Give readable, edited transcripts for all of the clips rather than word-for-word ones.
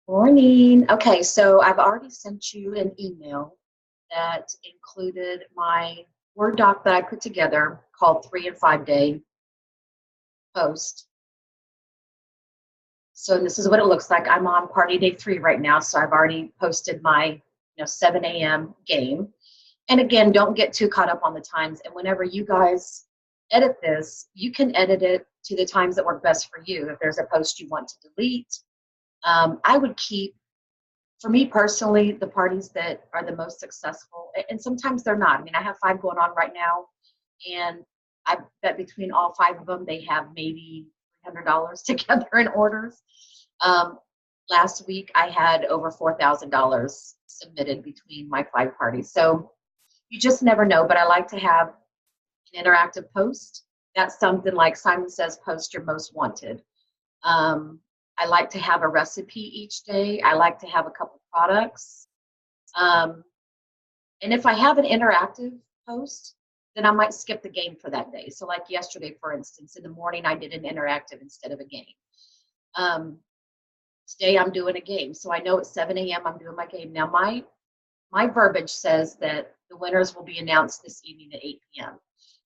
Morning. Okay, so I've already sent you an email that included my Word doc that I put together called 3 and 5 Day Post. So this is what it looks like. I'm on party day 3 right now, so I've already posted my 7 a.m. game. And again, don't get too caught up on the times. And whenever you guys edit this, you can edit it to the times that work best for you. If there's a post you want to delete, I would keep, for me personally, the parties that are the most successful, and sometimes they're not. I mean, I have 5 going on right now, and I bet between all 5 of them, they have maybe $300 together in orders. Um, Last week, I had over $4,000 submitted between my 5 parties. So you just never know, but I like to have an interactive post. That's something like Simon Says, post your most wanted. I like to have a recipe each day. I like to have a couple products. Um, and if I have an interactive post, then I might skip the game for that day. So like yesterday, for instance, in the morning, I did an interactive instead of a game. Today I'm doing a game. So I know at 7 a.m. I'm doing my game. Now my verbiage says that the winners will be announced this evening at 8 p.m.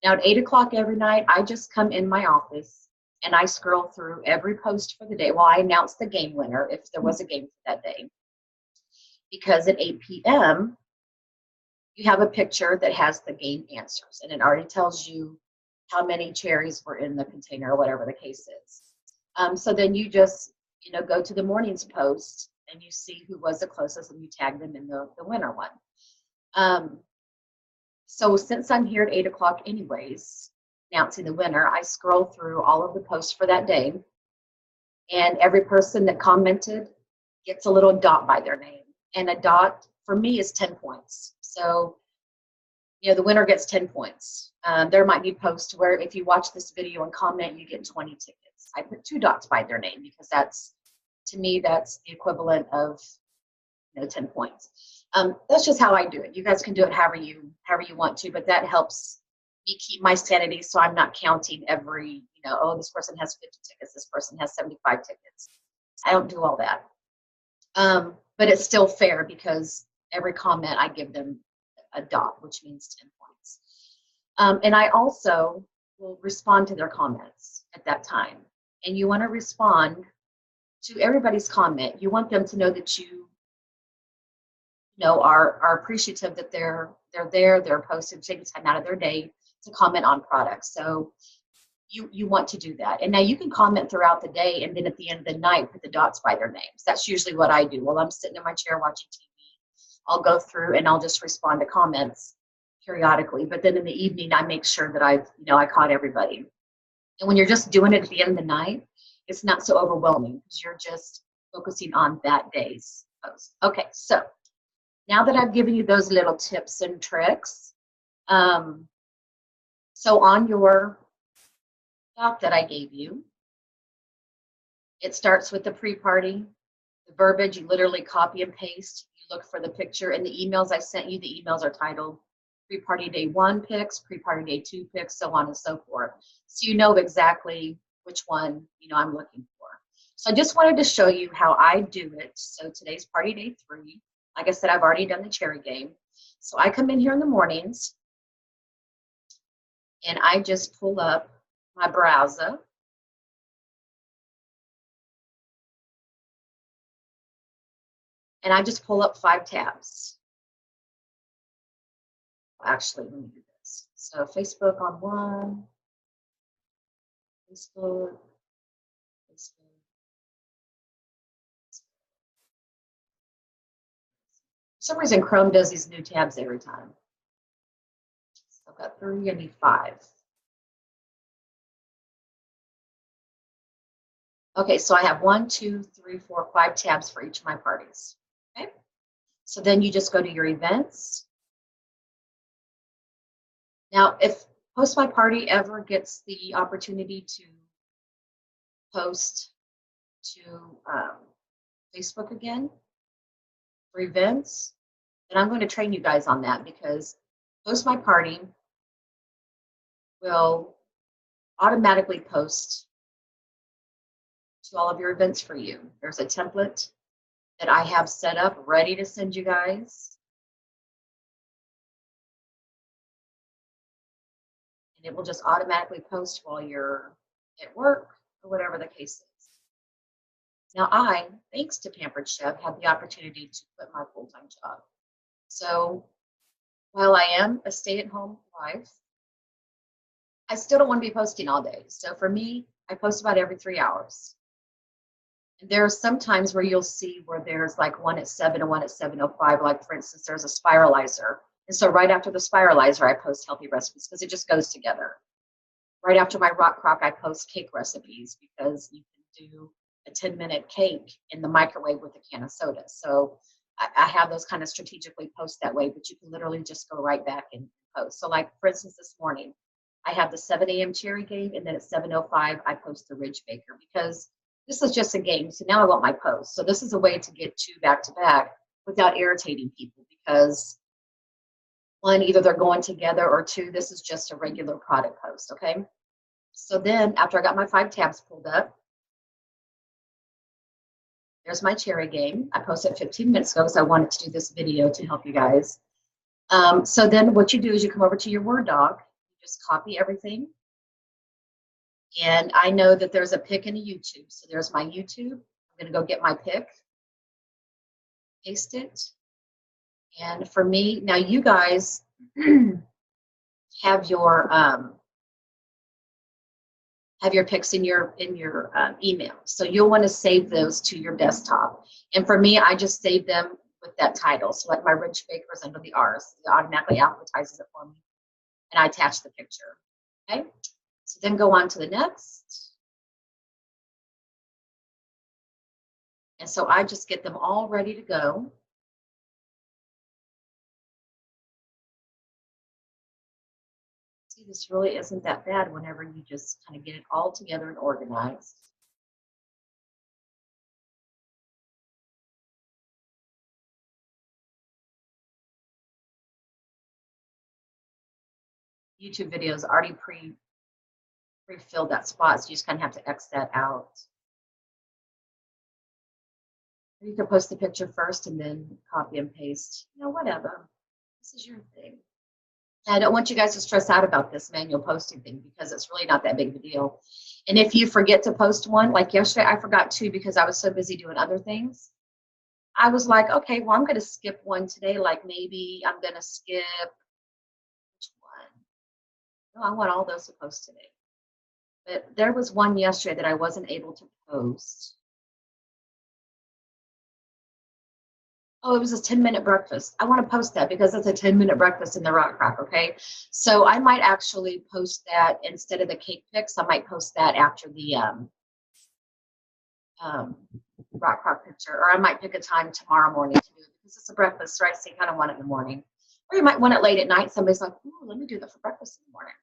Now at 8 o'clock every night, I just come in my office and I scroll through every post for the day. Well, I announce the game winner if there was a game for that day. Because at 8 p.m., you have a picture that has the game answers, and it already tells you how many cherries were in the container or whatever the case is. So then you just, go to the morning's post and you see who was the closest and you tag them in the winner one. So since I'm here at 8 o'clock anyways, announcing the winner, I scroll through all of the posts for that day, and every person that commented gets a little dot by their name. And a dot for me is 10 points. So, the winner gets 10 points. There might be posts where if you watch this video and comment, you get 20 tickets. I put 2 dots by their name because to me, that's the equivalent of 10 points. That's just how I do it. You guys can do it however you want to, but that helps me keep my sanity, so I'm not counting every, oh, this person has 50 tickets, this person has 75 tickets. I don't do all that. But it's still fair because every comment I give them a dot, which means 10 points. And I also will respond to their comments at that time. And you want to respond to everybody's comment. You want them to know that you are appreciative that they're there, they're posted, taking time out of their day to comment on products. So you want to do that. And now you can comment throughout the day, and then at the end of the night, put the dots by their names. That's usually what I do. While I'm sitting in my chair watching TV, I'll go through and I'll just respond to comments periodically. But then in the evening, I make sure that I caught everybody. And when you're just doing it at the end of the night, it's not so overwhelming because you're just focusing on that day's post. Okay, so now that I've given you those little tips and tricks, so on your doc that I gave you, it starts with the pre-party, the verbiage, you literally copy and paste, you look for the picture. In the emails I sent you, the emails are titled pre-party day 1 picks, pre-party day 2 picks, so on and so forth. So you know exactly which one I'm looking for. So I just wanted to show you how I do it. So today's party day 3. Like I said, I've already done the cherry game. So I come in here in the mornings and I just pull up my browser. And I just pull up 5 tabs. Actually, let me do this. So Facebook on one, Facebook. For some reason, Chrome does these new tabs every time. So I've got 3, I need 5. Okay, so I have 1, 2, 3, 4, 5 tabs for each of my parties. Okay, so then you just go to your events. Now, if Post My Party ever gets the opportunity to post to Facebook again for events, then I'm going to train you guys on that, because Post My Party will automatically post to all of your events for you. There's a template that I have set up ready to send you guys. And it will just automatically post while you're at work or whatever the case is. Now I, thanks to Pampered Chef, have the opportunity to quit my full-time job. So while I am a stay-at-home wife, I still don't want to be posting all day. So for me, I post about every 3 hours. And there are some times where you'll see where there's like one at 7 and one at 7:05. Like for instance, there's a spiralizer. And so right after the spiralizer, I post healthy recipes because it just goes together. Right after my rock crock, I post cake recipes because you can do a 10-minute cake in the microwave with a can of soda. So I have those kind of strategically post that way, but you can literally just go right back and post. So like for instance, this morning, I have the 7 a.m. cherry game, and then at 7:05, I post the Ridge Baker because this is just a game. So now I want my post. So this is a way to get 2 back to back without irritating people because one, either they're going together, or 2, this is just a regular product post, okay? So then after I got my 5 tabs pulled up, there's my cherry game. I posted 15 minutes ago because I wanted to do this video to help you guys. So then what you do is you come over to your Word doc, you just copy everything. And I know that there's a pick in a YouTube. So there's my YouTube. I'm going to go get my pick, paste it. And for me, now you guys have your picks in your email. So you'll want to save those to your desktop. And for me, I just save them with that title. So like my Ridge Baker is under the R's. It automatically alphabetizes it for me. And I attach the picture. Okay. So then go on to the next. And so I just get them all ready to go. See, this really isn't that bad whenever you just kind of get it all together and organized. YouTube videos already pre-filled that spot, so you just kind of have to X that out. Or you can post the picture first and then copy and paste, whatever. This is your thing. I don't want you guys to stress out about this manual posting thing because it's really not that big of a deal. And if you forget to post one, like yesterday, I forgot 2 because I was so busy doing other things. I was like, okay, well, I'm going to skip one today. Like maybe I'm going to skip which one? No, I want all those to post today. But there was one yesterday that I wasn't able to post. Oh, it was a 10-minute breakfast. I want to post that because it's a 10-minute breakfast in the rock crock, okay? So I might actually post that instead of the cake pics. I might post that after the rock crock picture, or I might pick a time tomorrow morning to do it because it's a breakfast, right? So you kind of want it in the morning. Or you might want it late at night. Somebody's like, ooh, let me do that for breakfast in the morning.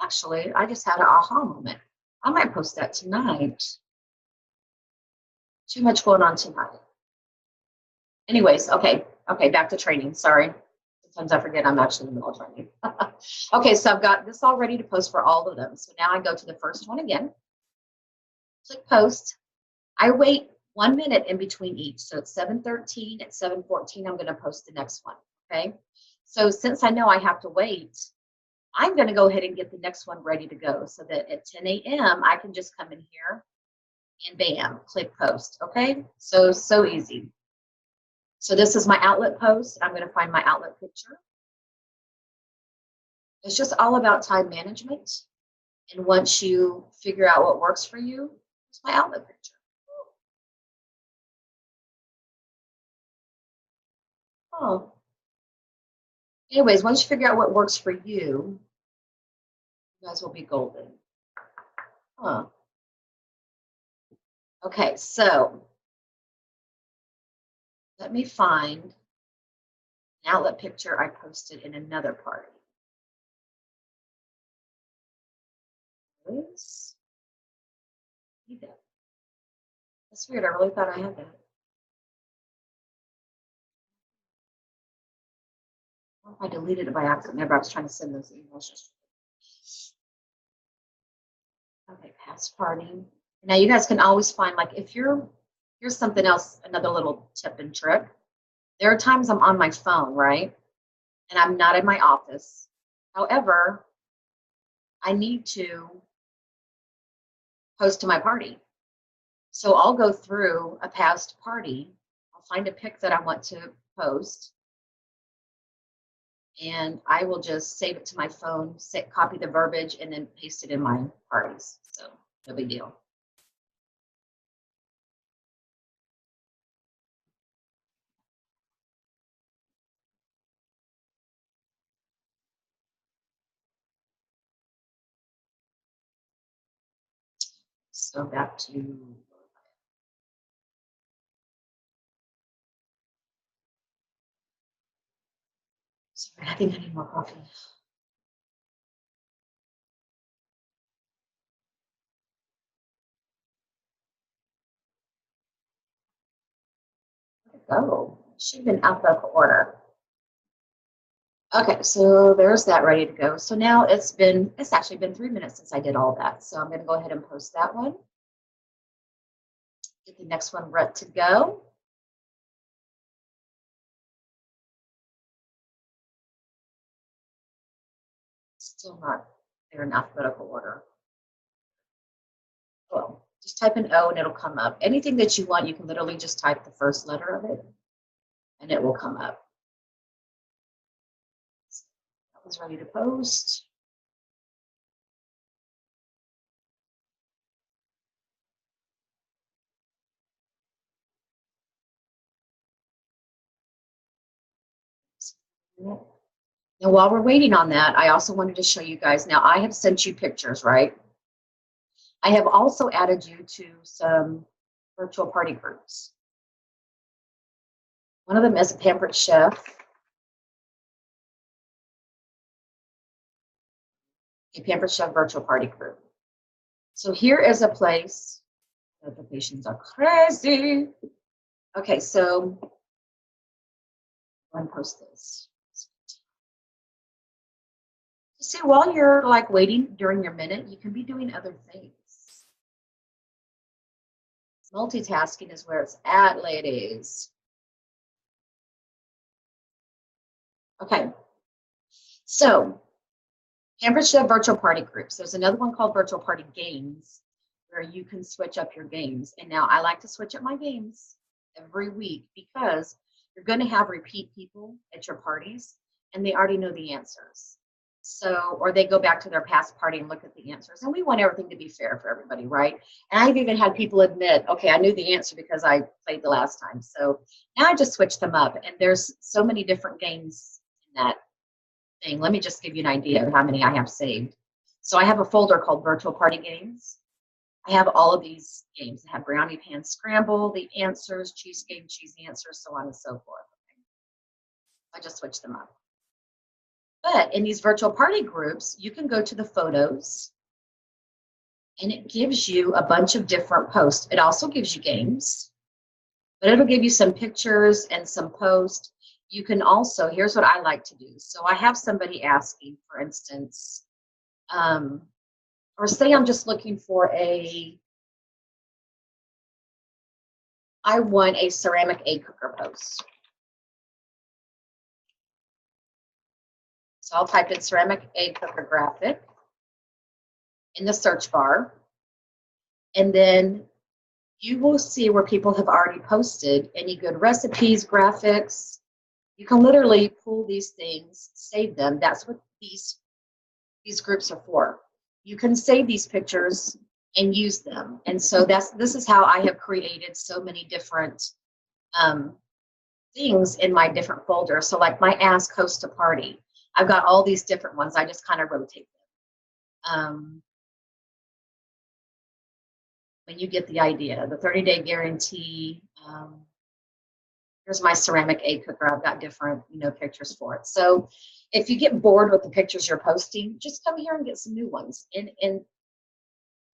Actually, I just had an aha moment. I might post that tonight. Too much going on tonight. Anyways, okay, back to training. Sorry. Sometimes I forget I'm actually in the middle of training. Okay, so I've got this all ready to post for all of them. So now I go to the first one again. Click post. I wait 1 minute in between each. So at 7:13, at 7:14, I'm going to post the next one. Okay. So since I know I have to wait, I'm going to go ahead and get the next one ready to go so that at 10 a.m. I can just come in here and bam, click post. Okay. So easy. So this is my outlet post. I'm going to find my outlet picture. It's just all about time management. And once you figure out what works for you, it's my outlet picture. Oh. Anyways, once you figure out what works for you, you guys will be golden. Huh. Okay, so let me find an outlet picture I posted in another party. That's weird. I really thought I had that. I deleted it by accident. Remember, I was trying to send those emails yesterday. Okay, past party. Now you guys can always find, like, if you're Here's something else, another little tip and trick. There are times I'm on my phone, right? And I'm not in my office. However, I need to post to my party. So I'll go through a past party. I'll find a pic that I want to post, and I will just save it to my phone, copy the verbiage, and then paste it in my parties. So no big deal. So back to, sorry, I think I need more coffee. Oh, should have been alphabetical order. Okay, so there's that ready to go. So now it's actually been 3 minutes since I did all that. So I'm going to go ahead and post that one. Get the next one ready to go. Still not there in alphabetical order. Oh, just type an O and it'll come up. Anything that you want, you can literally just type the first letter of it and it will come up. So that was ready to post. Now, while we're waiting on that, I also wanted to show you guys. Now, I have sent you pictures, right? I have also added you to some virtual party groups. One of them is a Pampered Chef. A Pampered Chef virtual party group. So here is a place. Notifications are crazy. Okay, so I'm gonna post this. See, while you're like waiting during your minute, you can be doing other things. Multitasking is where it's at, ladies. Okay, so Pampered Chef virtual party groups. There's another one called virtual party games where you can switch up your games. And now I like to switch up my games every week because you're going to have repeat people at your parties and they already know the answers. So, or they go back to their past party and look at the answers. And we want everything to be fair for everybody, right? And I've even had people admit, okay, I knew the answer because I played the last time. So now I just switch them up. And there's so many different games in that thing. Let me just give you an idea of how many I have saved. So I have a folder called Virtual Party Games. I have all of these games. I have Brownie Pan Scramble, the answers, Cheese Game, Cheese Answers, so on and so forth. I just switch them up. But in these virtual party groups, you can go to the photos and it gives you a bunch of different posts. It also gives you games, but it'll give you some pictures and some posts. You can also, here's what I like to do. So I have somebody asking, for instance, or say I'm just looking for I want a ceramic egg cooker post. So I'll type in ceramic egg cooker graphic in the search bar. And then you will see where people have already posted any good recipes, graphics. You can literally pull these things, save them. That's what these groups are for. You can save these pictures and use them. And so this is how I have created so many different things in my different folders. So like my Ask Host a Party, I've got all these different ones. I just kind of rotate them. When you get the idea, the 30-day guarantee. Here's my ceramic egg cooker. I've got different, pictures for it. So if you get bored with the pictures you're posting, just come here and get some new ones. And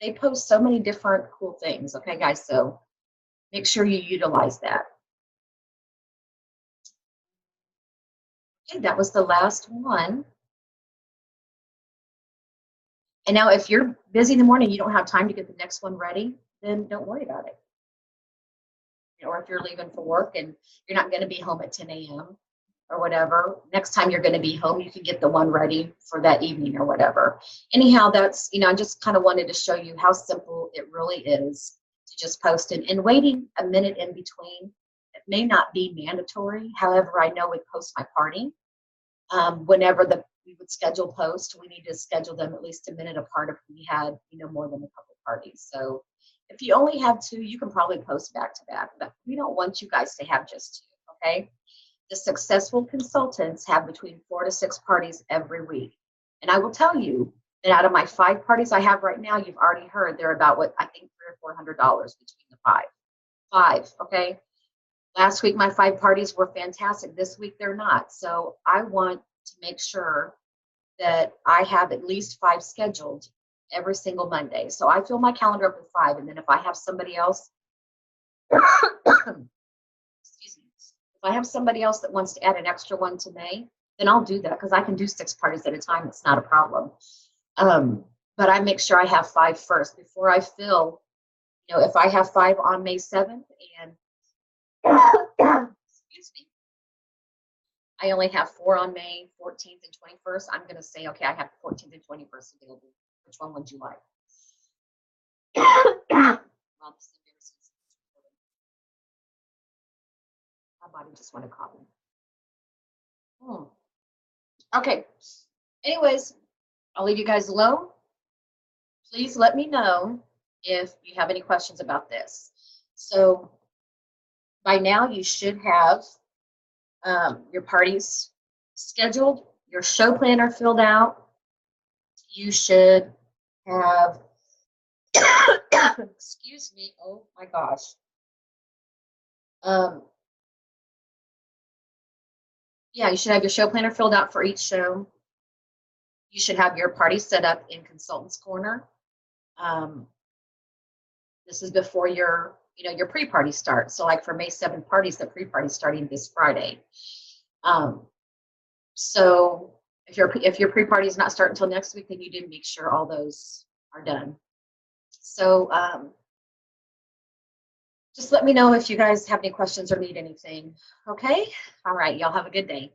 they post so many different cool things. Okay, guys, so make sure you utilize that. Okay, that was the last one. And now if you're busy in the morning, you don't have time to get the next one ready, then don't worry about it. or if you're leaving for work and you're not going to be home at 10 a.m. or whatever, next time you're going to be home, you can get the one ready for that evening or whatever. Anyhow, that's, I just kind of wanted to show you how simple it really is to just post it. And waiting a minute in between, it may not be mandatory. However, I know with Post My Party, whenever we would schedule posts, we need to schedule them at least a minute apart if we had, more than a couple parties. So if you only have two, you can probably post back to back, but we don't want you guys to have just two, okay? The successful consultants have between 4 to 6 parties every week. And I will tell you that out of my 5 parties I have right now, you've already heard they're about what I think $300 or $400 between the 5. 5, okay? Last week, my 5 parties were fantastic. This week, they're not. So I want to make sure that I have at least 5 scheduled every single Monday. So I fill my calendar up with 5. And then if I have somebody else, excuse me, if I have somebody else that wants to add an extra one to May, then I'll do that because I can do 6 parties at a time. It's not a problem. But I make sure I have 5 first before I fill. If I have 5 on May 7th and excuse me, I only have 4 on May 14th and 21st, I'm going to say, okay, I have 14th and 21st available. Which one would you like? Well, my body just went a copy. Okay. Anyways, I'll leave you guys alone. Please let me know if you have any questions about this. So by now you should have your parties scheduled, your show planner filled out. You should have, excuse me, oh my gosh. Yeah, you should have your show planner filled out for each show. You should have your party set up in Consultants Corner. This is before your pre-party starts. So like for May 7th parties, the pre-party starting this Friday. So if your pre-party is not starting until next week, then you did make sure all those are done. So just let me know if you guys have any questions or need anything. Okay? All right. Y'all have a good day.